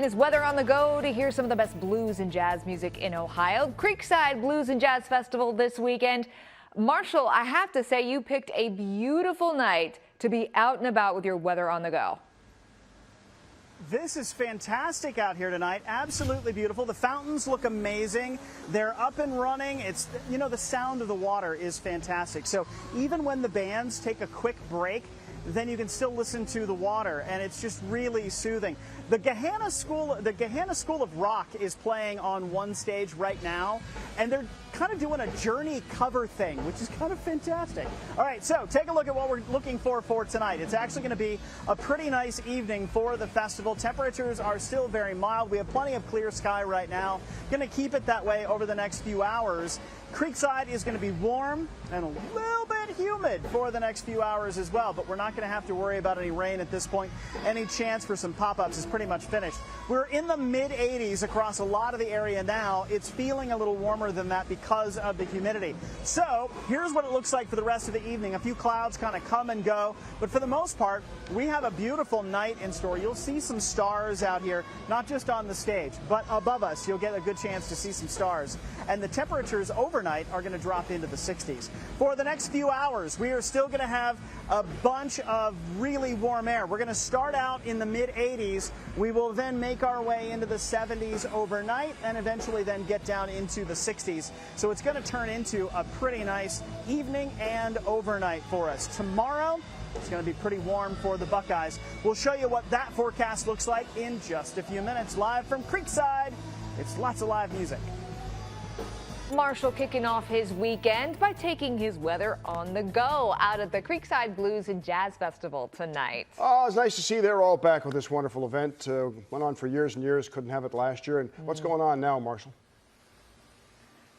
taking his weather on the go to hear some of the best blues and jazz music in Ohio. Creekside Blues and Jazz Festival this weekend. Marshall, I have to say you picked a beautiful night to be out and about with your weather on the go. This is fantastic out here tonight. Absolutely beautiful. The fountains look amazing. They're up and running. It's, you know, the sound of the water is fantastic. So even when the bands take a quick break, then you can still listen to the water, and it's just really soothing. The Gahanna School of Rock is playing on one stage right now, and they're kind of doing a Journey cover thing, which is kind of fantastic. All right, so take a look at what we're looking for tonight. It's actually going to be a pretty nice evening for the festival. Temperatures are still very mild. We have plenty of clear sky right now. Going to keep it that way over the next few hours. Creekside is going to be warm and a little bit humid for the next few hours as well, but we're not going to have to worry about any rain at this point. Any chance for some pop-ups is pretty much finished. We're in the mid-80s across a lot of the area now. It's feeling a little warmer than that because of the humidity. So here's what it looks like for the rest of the evening. A few clouds kind of come and go, but for the most part, we have a beautiful night in store. You'll see some stars out here, not just on the stage, but above us. You'll get a good chance to see some stars. And the temperatures overnight are going to drop into the 60s. For the next few hours, we are still going to have a bunch of really warm air. We're going to start out in the mid-80s. We will then make our way into the 70s overnight and eventually then get down into the 60s. So it's going to turn into a pretty nice evening and overnight for us. Tomorrow, it's going to be pretty warm for the Buckeyes. We'll show you what that forecast looks like in just a few minutes. Live from Creekside, it's lots of live music. Marshall kicking off his weekend by taking his weather on the go out at the Creekside Blues and Jazz Festival tonight. Oh, it's nice to see they're all back with this wonderful event. Went on for years and years, couldn't have it last year. And what's going on now, Marshall?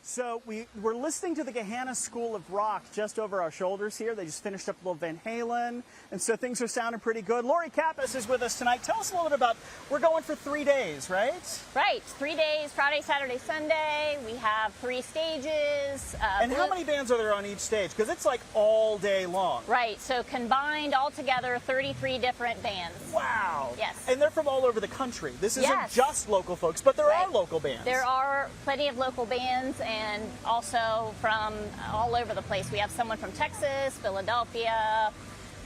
So we're listening to the Gahanna School of Rock just over our shoulders here. They just finished up a little Van Halen, and so things are sounding pretty good. Lori Kappas is with us tonight. Tell us a little bit about, we're going for 3 days, right? Right, 3 days, Friday, Saturday, Sunday. We have 3 stages. And how many bands are there on each stage? Because it's like all day long. Right, so combined altogether, 33 different bands. Wow. Yes. And they're from all over the country. This isn't just local folks, but there are local bands. There are plenty of local bands, and also from all over the place. We have someone from Texas, Philadelphia,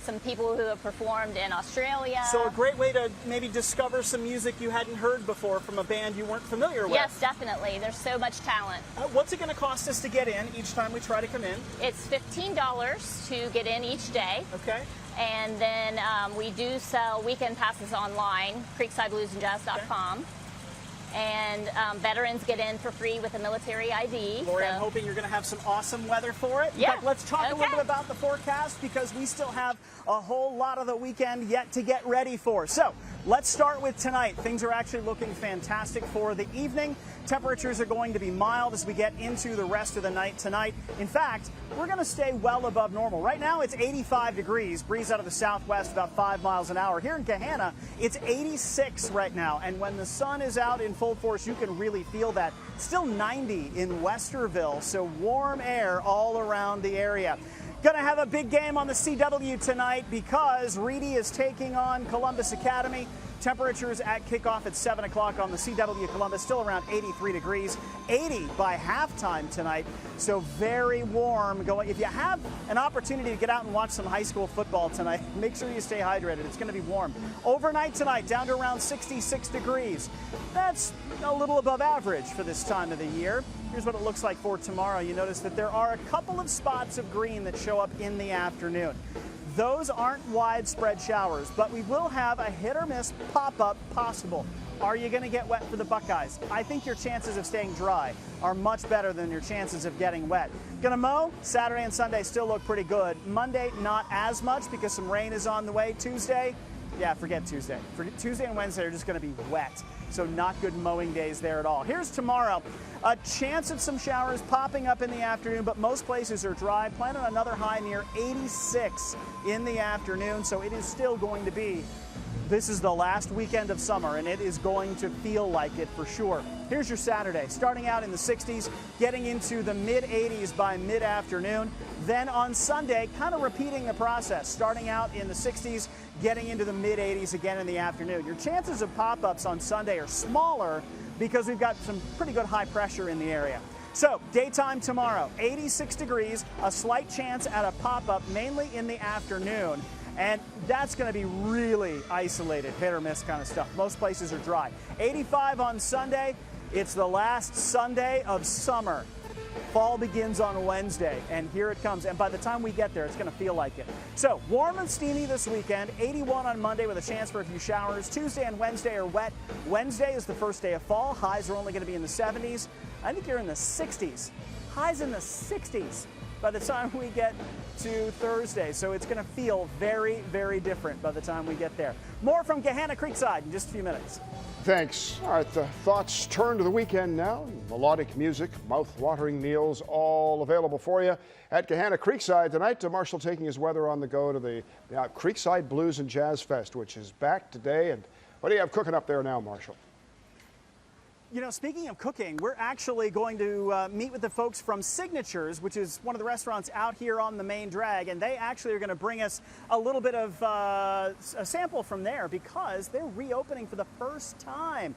some people who have performed in Australia. So a great way to maybe discover some music you hadn't heard before from a band you weren't familiar with. Yes, definitely. There's so much talent. What's it going to cost us to get in each time we try to come in? It's $15 to get in each day. Okay. And then we do sell weekend passes online, creeksidebluesandjazz.com. Okay. And veterans get in for free with a military ID. Lori, I'm hoping you're going to have some awesome weather for it. Yeah. But let's talk a little bit about the forecast, because we still have a whole lot of the weekend yet to get ready for. So let's start with tonight. Things are actually looking fantastic for the evening. Temperatures are going to be mild as we get into the rest of the night tonight. In fact, we're going to stay well above normal. Right now it's 85 degrees, breeze out of the southwest about 5 miles an hour. Here in Gahanna, it's 86 right now. And when the sun is out in full force, you can really feel that. Still 90 in Westerville, so warm air all around the area. Going to have a big game on the CW tonight because Reedy is taking on Columbus Academy. Temperatures at kickoff at 7 o'clock on the CW Columbus, still around 83 degrees, 80 by halftime tonight, so very warm going. If you have an opportunity to get out and watch some high school football tonight, make sure you stay hydrated. It's going to be warm. Overnight tonight, down to around 66 degrees. That's a little above average for this time of the year. Here's what it looks like for tomorrow. You notice that there are a couple of spots of green that show up in the afternoon. Those aren't widespread showers, but we will have a hit or miss pop-up possible. Are you going to get wet for the Buckeyes? I think your chances of staying dry are much better than your chances of getting wet. Going to mow? Saturday and Sunday still look pretty good. Monday, not as much because some rain is on the way. Tuesday, yeah, forget Tuesday. Tuesday and Wednesday are just going to be wet, so not good mowing days there at all. Here's tomorrow. A chance of some showers popping up in the afternoon, but most places are dry. Plan on another high near 86 in the afternoon, so it is still going to be This is the last weekend of summer, and it is going to feel like it for sure. Here's your Saturday, starting out in the 60s, getting into the mid-80s by mid-afternoon. Then on Sunday, kind of repeating the process, starting out in the 60s, getting into the mid-80s again in the afternoon. Your chances of pop-ups on Sunday are smaller because we've got some pretty good high pressure in the area. So, daytime tomorrow, 86 degrees, a slight chance at a pop-up, mainly in the afternoon. And that's going to be really isolated, hit or miss kind of stuff. Most places are dry. 85 on Sunday. It's the last Sunday of summer. Fall begins on Wednesday, and here it comes. And by the time we get there, it's going to feel like it. So, warm and steamy this weekend. 81 on Monday with a chance for a few showers. Tuesday and Wednesday are wet. Wednesday is the first day of fall. Highs are only going to be in the 70s. I think you're in the 60s. Highs in the 60s by the time we get to Thursday. So it's going to feel very, very different by the time we get there. More from Gahanna Creekside in just a few minutes. Thanks. All right, the thoughts turn to the weekend now. Melodic music, mouth-watering meals, all available for you at Gahanna Creekside tonight. Marshall taking his weather on the go to the Creekside Blues and Jazz Fest, which is back today. And what do you have cooking up there now, Marshall? You know, speaking of cooking, we're actually going to meet with the folks from Signatures, which is one of the restaurants out here on the main drag, and they actually are going to bring us a little bit of a sample from there because they're reopening for the first time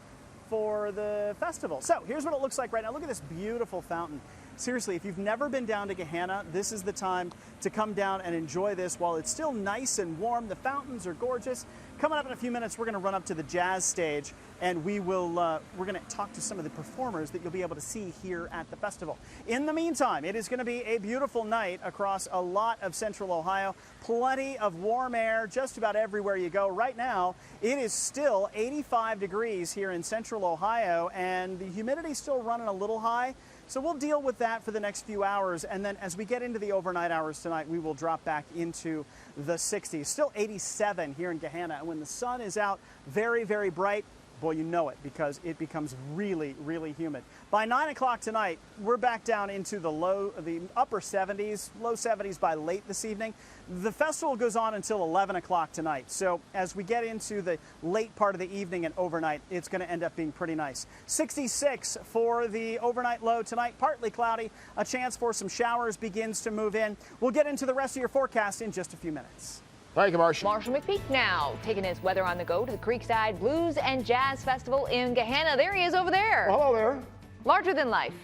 for the festival. So here's what it looks like right now. Look at this beautiful fountain. Seriously, if you've never been down to Gahanna, this is the time to come down and enjoy this while it's still nice and warm. The fountains are gorgeous. Coming up in a few minutes, we're going to run up to the jazz stage, and we're going to talk to some of the performers that you'll be able to see here at the festival. In the meantime, it is going to be a beautiful night across a lot of central Ohio. Plenty of warm air just about everywhere you go. Right now, it is still 85 degrees here in central Ohio, and the humidity is still running a little high. So we'll deal with that for the next few hours, and then as we get into the overnight hours tonight, we will drop back into the 60s. Still 87 here in Gahanna, and when the sun is out very, very bright, boy, you know it because it becomes really, really humid. By 9 o'clock tonight, we're back down into the upper 70s, low 70s by late this evening. The festival goes on until 11 o'clock tonight. So as we get into the late part of the evening and overnight, it's going to end up being pretty nice. 66 for the overnight low tonight, partly cloudy. A chance for some showers begins to move in. We'll get into the rest of your forecast in just a few minutes. Thank you, Marshall. Marshall McPeek now taking his weather on the go to the Creekside Blues and Jazz Festival in Gahanna. There he is over there. Well, hello there. Larger than life.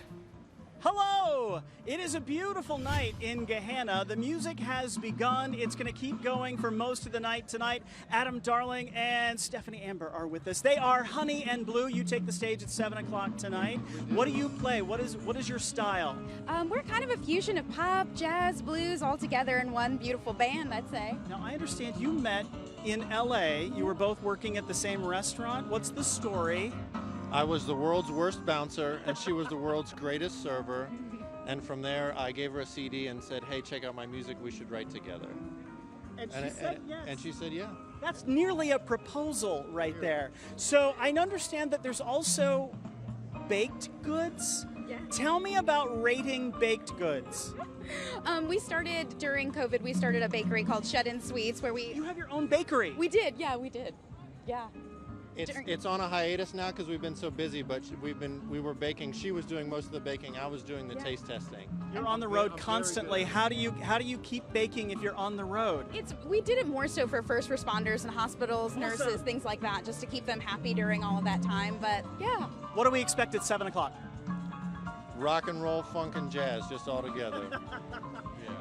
Hello! It is a beautiful night in Gahanna. The music has begun. It's going to keep going for most of the night tonight. Adam Darling and Stephanie Amber are with us. They are Honey and Blue. You take the stage at 7 o'clock tonight. What do you play? What is your style? We're kind of a fusion of pop, jazz, blues all together in one beautiful band, I'd say. Now, I understand you met in L.A. You were both working at the same restaurant. What's the story? I was the world's worst bouncer, and she was the world's greatest server. And from there, I gave her a CD and said, hey, check out my music. We should write together. And she said yes. And she said, yeah. That's nearly a proposal right there. So I understand that there's also baked goods. Yeah. Tell me about rating baked goods. We started during COVID. We started a bakery called Shut In Sweets where You have your own bakery. We did. Yeah, we did. Yeah. It's on a hiatus now because we've been so busy, but we were baking. She was doing most of the baking. I was doing the taste testing. You're on the road constantly. How do you keep baking if you're on the road? We did it more so for first responders and hospitals, nurses, things like that, just to keep them happy during all of that time. But yeah. What do we expect at 7 o'clock? Rock and roll, funk, and jazz, just all together.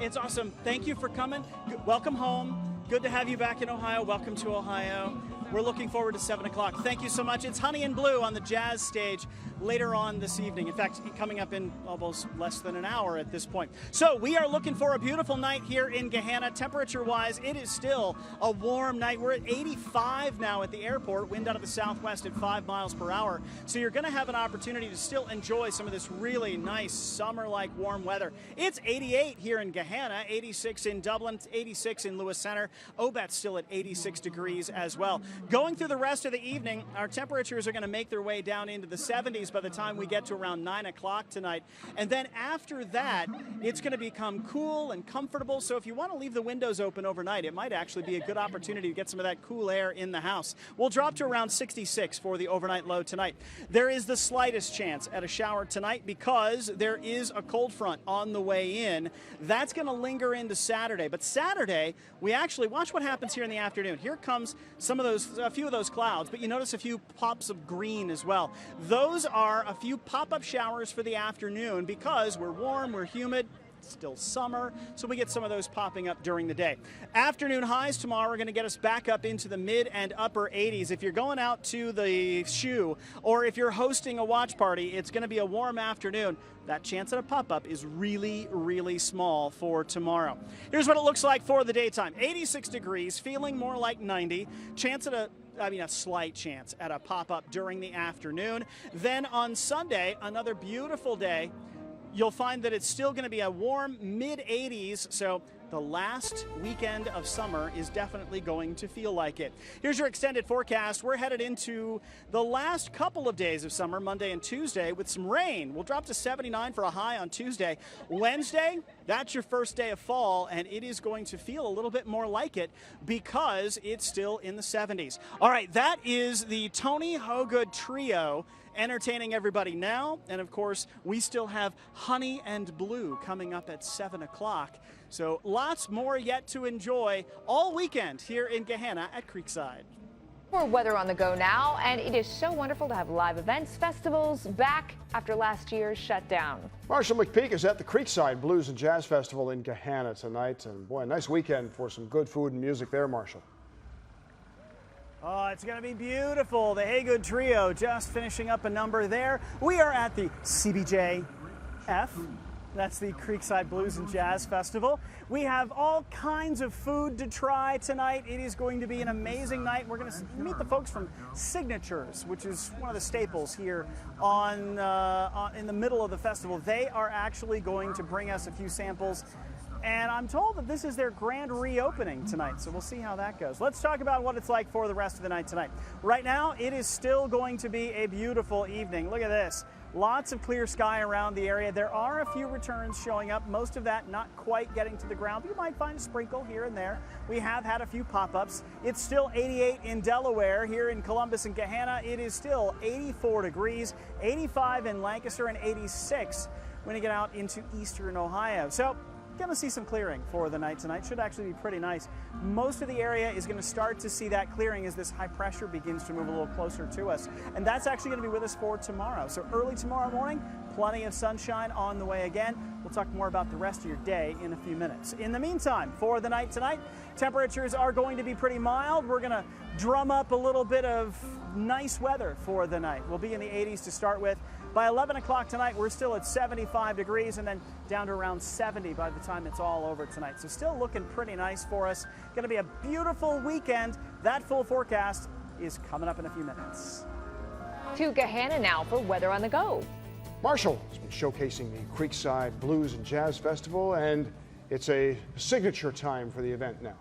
It's awesome. Thank you for coming. Welcome home. Good to have you back in Ohio. Welcome to Ohio. We're looking forward to 7 o'clock. Thank you so much. It's Honey and Blue on the jazz stage later on this evening. In fact, coming up in almost less than an hour at this point. So we are looking for a beautiful night here in Gahanna. Temperature-wise, it is still a warm night. We're at 85 now at the airport. Wind out of the southwest at 5 miles per hour. So you're going to have an opportunity to still enjoy some of this really nice summer-like warm weather. It's 88 here in Gahanna, 86 in Dublin, 86 in Lewis Center. Obet's still at 86 degrees as well. Going through the rest of the evening, our temperatures are going to make their way down into the 70s by the time we get to around 9 o'clock tonight. And then after that, it's going to become cool and comfortable. So if you want to leave the windows open overnight, it might actually be a good opportunity to get some of that cool air in the house. We'll drop to around 66 for the overnight low tonight. There is the slightest chance at a shower tonight because there is a cold front on the way in. That's going to linger into Saturday. But Saturday, we actually watch what happens here in the afternoon. Here comes a few of those clouds, but you notice a few pops of green as well. Those are a few pop-up showers for the afternoon because we're warm, we're humid. Still summer, so we get some of those popping up during the day. Afternoon highs tomorrow are going to get us back up into the mid and upper 80s. If you're going out to the shoe or if you're hosting a watch party, it's going to be a warm afternoon. That chance at a pop-up is really, really small for tomorrow. Here's what it looks like for the daytime. 86 degrees, feeling more like 90. A slight chance at a pop-up during the afternoon. Then on Sunday, another beautiful day. You'll find that it's still going to be a warm mid-80s, so the last weekend of summer is definitely going to feel like it. Here's your extended forecast. We're headed into the last couple of days of summer, Monday and Tuesday, with some rain. We'll drop to 79 for a high on Tuesday. Wednesday, that's your first day of fall, and it is going to feel a little bit more like it because it's still in the 70s. All right, that is the Tony Hogood Trio entertaining everybody now. And of course, we still have Honey and Blue coming up at 7 o'clock. So lots more yet to enjoy all weekend here in Gahanna at Creekside. More weather on the go now, and it is so wonderful to have live events, festivals back after last year's shutdown. Marshall McPeek is at the Creekside Blues and Jazz Festival in Gahanna tonight. And boy, a nice weekend for some good food and music there, Marshall. Oh, it's going to be beautiful. The Hogood Trio just finishing up a number there. We are at the CBJF. That's the Creekside Blues and Jazz Festival. We have all kinds of food to try tonight. It is going to be an amazing night. We're going to meet the folks from Signatures, which is one of the staples here in the middle of the festival. They are actually going to bring us a few samples. And I'm told that this is their grand reopening tonight, so we'll see how that goes. Let's talk about what it's like for the rest of the night tonight. Right now, it is still going to be a beautiful evening. Look at this. Lots of clear sky around the area. There are a few returns showing up, most of that not quite getting to the ground. You might find a sprinkle here and there. We have had a few pop-ups. It's still 88 in Delaware. Here in Columbus and Gahanna, it is still 84 degrees, 85 in Lancaster, and 86 when you get out into eastern Ohio. So, going to see some clearing for the night tonight. Should actually be pretty nice. Most of the area is going to start to see that clearing as this high pressure begins to move a little closer to us. And that's actually going to be with us for tomorrow. So early tomorrow morning, plenty of sunshine on the way again. We'll talk more about the rest of your day in a few minutes. In the meantime, for the night tonight, temperatures are going to be pretty mild. We're going to drum up a little bit of nice weather for the night. We'll be in the 80s to start with. By 11 o'clock tonight, we're still at 75 degrees and then down to around 70 by the time it's all over tonight. So still looking pretty nice for us. Going to be a beautiful weekend. That full forecast is coming up in a few minutes. To Gahanna now for weather on the go. Marshall has been showcasing the Creekside Blues and Jazz Festival, and it's a signature time for the event now.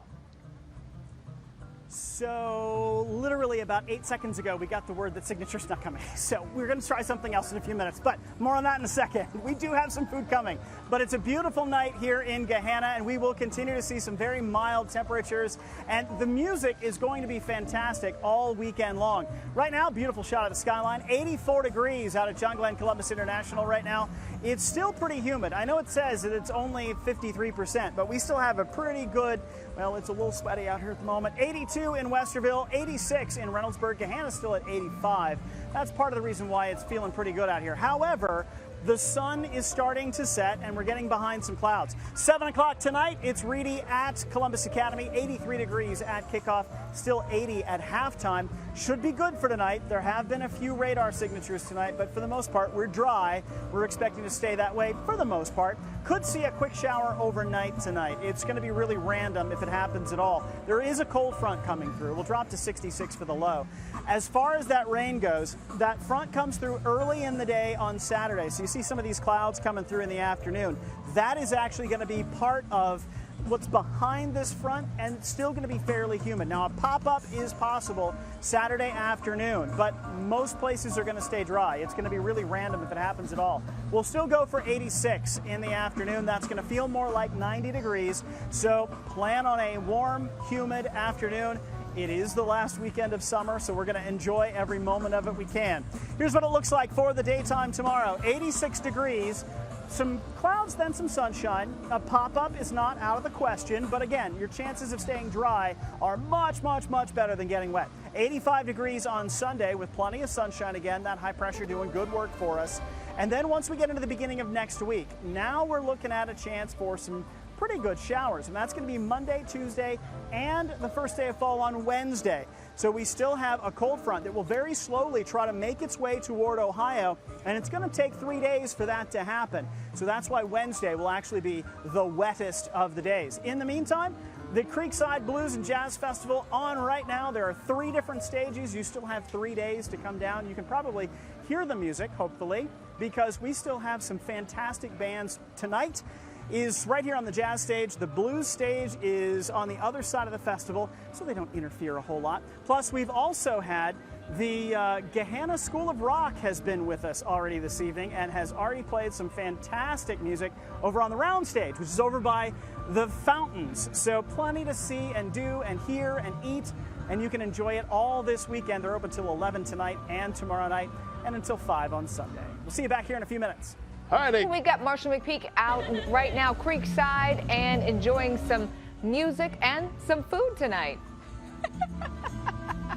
So literally about 8 seconds ago, we got the word that Signature's not coming. So we're going to try something else in a few minutes, but more on that in a second. We do have some food coming, but it's a beautiful night here in Gahanna, and we will continue to see some very mild temperatures, and the music is going to be fantastic all weekend long. Right now, beautiful shot of the skyline, 84 degrees out at John Glenn Columbus International right now. It's still pretty humid. I know it says that it's only 53%, but we still have a pretty good, well, it's a little sweaty out here at the moment. 82 in Westerville, 86 in Reynoldsburg. Gahanna's still at 85. That's part of the reason why it's feeling pretty good out here. However, the sun is starting to set and we're getting behind some clouds. 7 o'clock tonight, it's Reedy at Columbus Academy, 83 degrees at kickoff, still 80 at halftime. Should be good for tonight. There have been a few radar signatures tonight, but for the most part, we're dry. We're expecting to stay that way for the most part. Could see a quick shower overnight tonight. It's going to be really random if it happens at all. There is a cold front coming through. We'll drop to 66 for the low. As far as that rain goes, that front comes through early in the day on Saturday. So you see some of these clouds coming through in the afternoon. That is actually going to be part of what's behind this front, and it's still going to be fairly humid. Now, a pop-up is possible Saturday afternoon, but most places are going to stay dry. It's going to be really random if it happens at all. We'll still go for 86 in the afternoon. That's going to feel more like 90 degrees, so plan on a warm, humid afternoon. It is the last weekend of summer, so we're going to enjoy every moment of it we can. Here's what it looks like for the daytime tomorrow. 86 degrees. Some clouds, then some sunshine. A pop-up is not out of the question, but again, your chances of staying dry are much, much, much better than getting wet. 85 degrees on Sunday with plenty of sunshine again. That high pressure doing good work for us. And then once we get into the beginning of next week, now we're looking at a chance for some pretty good showers, and that's going to be Monday, Tuesday, and the first day of fall on Wednesday. So we still have a cold front that will very slowly try to make its way toward Ohio, and it's going to take 3 days for that to happen. So that's why Wednesday will actually be the wettest of the days. In the meantime, the Creekside Blues and Jazz Festival on right now. There are 3 different stages. You still have 3 days to come down. You can probably hear the music, hopefully, because we still have some fantastic bands. Tonight is right here on the jazz stage. The blues stage is on the other side of the festival, so they don't interfere a whole lot. Plus, we've also had the Gahanna School of Rock has been with us already this evening and has already played some fantastic music over on the round stage, which is over by the fountains. So plenty to see and do and hear and eat, and you can enjoy it all this weekend. They're open till 11 tonight and tomorrow night, and until 5 on Sunday. We'll see you back here in a few minutes. Hi, We've got Marshall McPeek out right now, Creekside, and enjoying some music and some food tonight.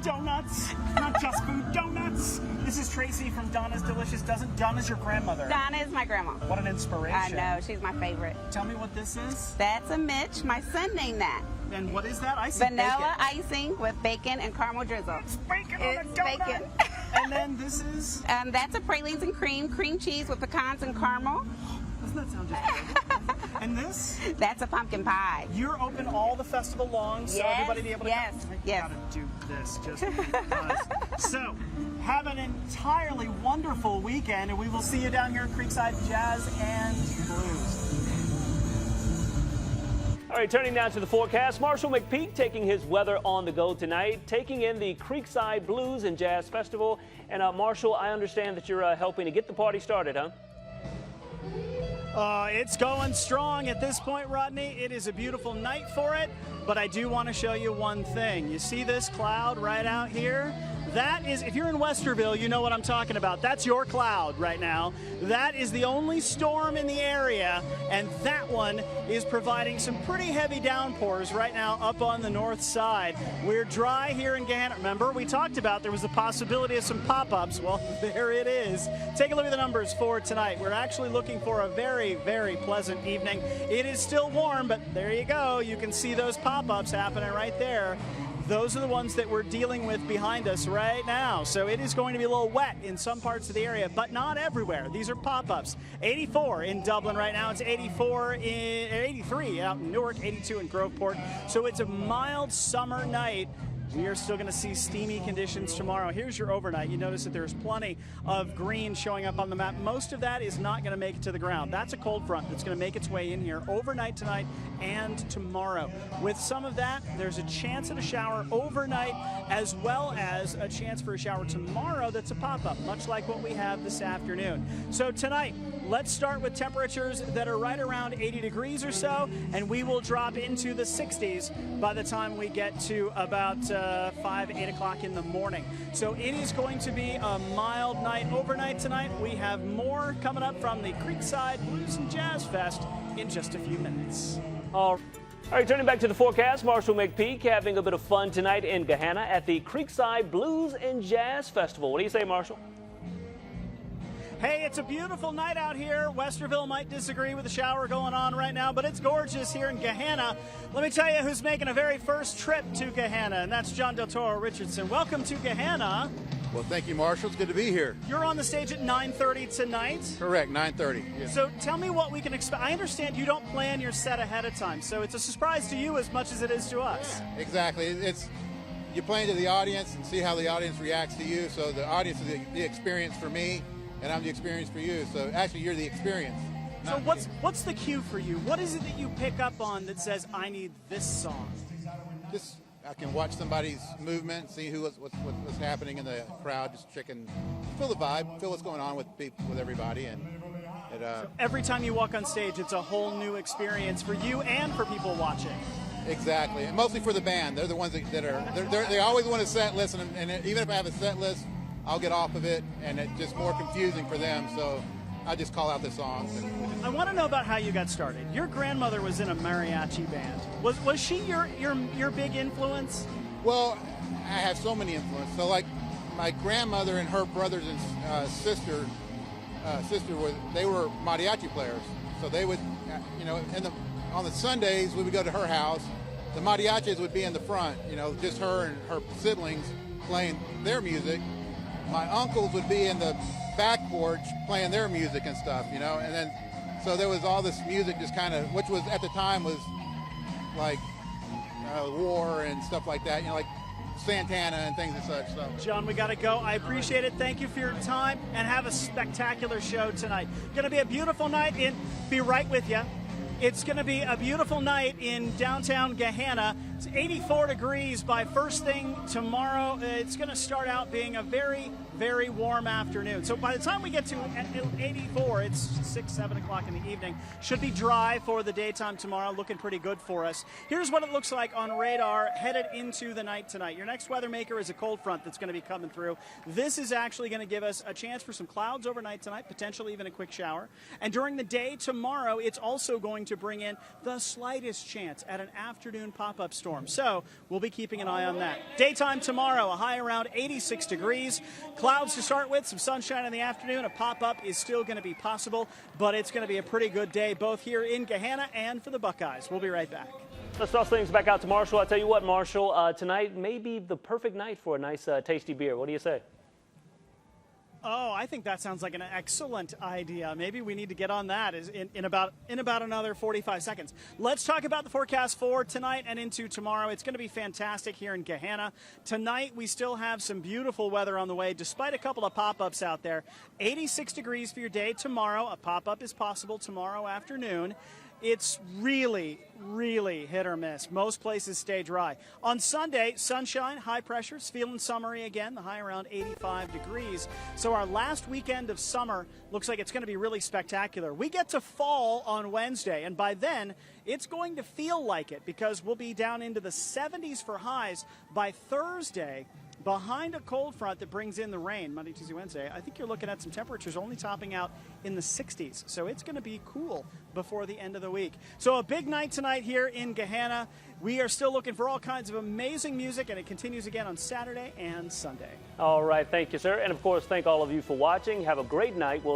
Donuts, not just food, donuts. This is Tracy from Donna's Delicious Dozen. Donna's your grandmother. Donna is my grandma. What an inspiration. I know, she's my favorite. Tell me what this is. That's a Mitch. My son named that. And what is that? I see Vanilla bacon. icing with bacon and caramel drizzle. It's bacon on a It's donut. bacon. And then this is? That's a pralines and cream cheese with pecans and caramel. Doesn't that sound just good? And this? That's a pumpkin pie. You're open all the festival long, so Yes, everybody be able to yes, come. yes. I gotta do this just because. So, have an entirely wonderful weekend, and we will see you down here at Creekside Jazz and Blues. All right, turning now to the forecast. Marshall McPeek taking his weather on the go tonight, taking in the Creekside Blues and Jazz Festival. And Marshall, I understand that you're helping to get the party started, huh? It's going strong at this point, Rodney. It is a beautiful night for it, but I do want to show you one thing. You see this cloud right out here? That is, if you're in Westerville, you know what I'm talking about. That's your cloud right now. That is the only storm in the area, and that one is providing some pretty heavy downpours right now up on the north side. We're dry here in Gahanna. Remember, we talked about there was a possibility of some pop-ups. Well, there it is. Take a look at the numbers for tonight. We're actually looking for a very, very pleasant evening. It is still warm, but there you go. You can see those pop-ups happening right there. Those are the ones that we're dealing with behind us right now. So it is going to be a little wet in some parts of the area, but not everywhere. These are pop-ups. 84 in Dublin right now. It's 83 out in Newark, 82 in Groveport. So it's a mild summer night. We are still going to see steamy conditions tomorrow. Here's your overnight. You notice that there's plenty of green showing up on the map. Most of that is not going to make it to the ground. That's a cold front that's going to make its way in here overnight tonight and tomorrow. With some of that, there's a chance at a shower overnight as well as a chance for a shower tomorrow that's a pop-up, much like what we have this afternoon. So tonight, let's start with temperatures that are right around 80 degrees or so, and we will drop into the 60s by the time we get to about 5, 8 o'clock in the morning. So it is going to be a mild night overnight tonight. We have more coming up from the Creekside Blues and Jazz Fest in just a few minutes. All right, turning back to the forecast, Marshall McPeek having a bit of fun tonight in Gahanna at the Creekside Blues and Jazz Festival. What do you say, Marshall? Hey, it's a beautiful night out here. Westerville might disagree with the shower going on right now, but it's gorgeous here in Gahanna. Let me tell you who's making a very first trip to Gahanna, and that's John Del Toro Richardson. Welcome to Gahanna. Well, thank you, Marshall. It's good to be here. You're on the stage at 9:30 tonight. Correct, 9:30. Yes. So tell me what we can expect. I understand you don't plan your set ahead of time, so it's a surprise to you as much as it is to us. Exactly. You're playing to the audience and see how the audience reacts to you. So the audience is the experience for me, and I'm the experience for you. So actually, you're the experience. So what's the cue for you? What is it that you pick up on that says, I need this song? Just I can watch somebody's movement, see what's happening in the crowd, just feel the vibe, feel what's going on with everybody, and so every time you walk on stage, it's a whole new experience for you and for people watching. Exactly, and mostly for the band. They're the ones they always want a set list, and even if I have a set list, I'll get off of it, and it's just more confusing for them. So I just call out the songs. I want to know about how you got started. Your grandmother was in a mariachi band. Was she your big influence? Well, I have so many influences. So like my grandmother and her brothers and sister were mariachi players. So they would, on the Sundays we would go to her house. The mariachis would be in the front, just her and her siblings playing their music. My uncles would be in the back porch playing their music and stuff, and then so there was all this music just kind of, which was at the time was like war and stuff like that, like Santana and things and such. So. John, we got to go. I appreciate it. Thank you for your time, and have a spectacular show tonight. Going to be a beautiful night be right with you. It's going to be a beautiful night in downtown Gahanna. It's 84 degrees by first thing tomorrow. It's going to start out being a very, very warm afternoon. So by the time we get to 84, it's 6, 7 o'clock in the evening. Should be dry for the daytime tomorrow, looking pretty good for us. Here's what it looks like on radar headed into the night tonight. Your next weather maker is a cold front that's going to be coming through. This is actually going to give us a chance for some clouds overnight tonight, potentially even a quick shower. And during the day tomorrow, it's also going to bring in the slightest chance at an afternoon pop-up storm. So we'll be keeping an eye on that. Daytime tomorrow, a high around 86 degrees. Clouds to start with, some sunshine in the afternoon. A pop-up is still going to be possible, but it's going to be a pretty good day both here in Gahanna and for the Buckeyes. We'll be right back. Let's toss things back out to Marshall. I tell you what, Marshall, tonight may be the perfect night for a nice, tasty beer. What do you say? Oh, I think that sounds like an excellent idea. Maybe we need to get on that in about another 45 seconds. Let's talk about the forecast for tonight and into tomorrow. It's going to be fantastic here in Gahanna. Tonight, we still have some beautiful weather on the way, despite a couple of pop-ups out there. 86 degrees for your day tomorrow. A pop-up is possible tomorrow afternoon. It's really, really hit or miss. Most places stay dry. On Sunday, sunshine, high pressure. It's feeling summery again, the high around 85 degrees. So our last weekend of summer looks like it's going to be really spectacular. We get to fall on Wednesday, and by then, it's going to feel like it because we'll be down into the 70s for highs by Thursday. Behind a cold front that brings in the rain Monday, Tuesday, Wednesday, I think you're looking at some temperatures only topping out in the 60s. So it's going to be cool before the end of the week. So a big night tonight here in Gahanna. We are still looking for all kinds of amazing music, and it continues again on Saturday and Sunday. All right. Thank you, sir. And, of course, thank all of you for watching. Have a great night. We'll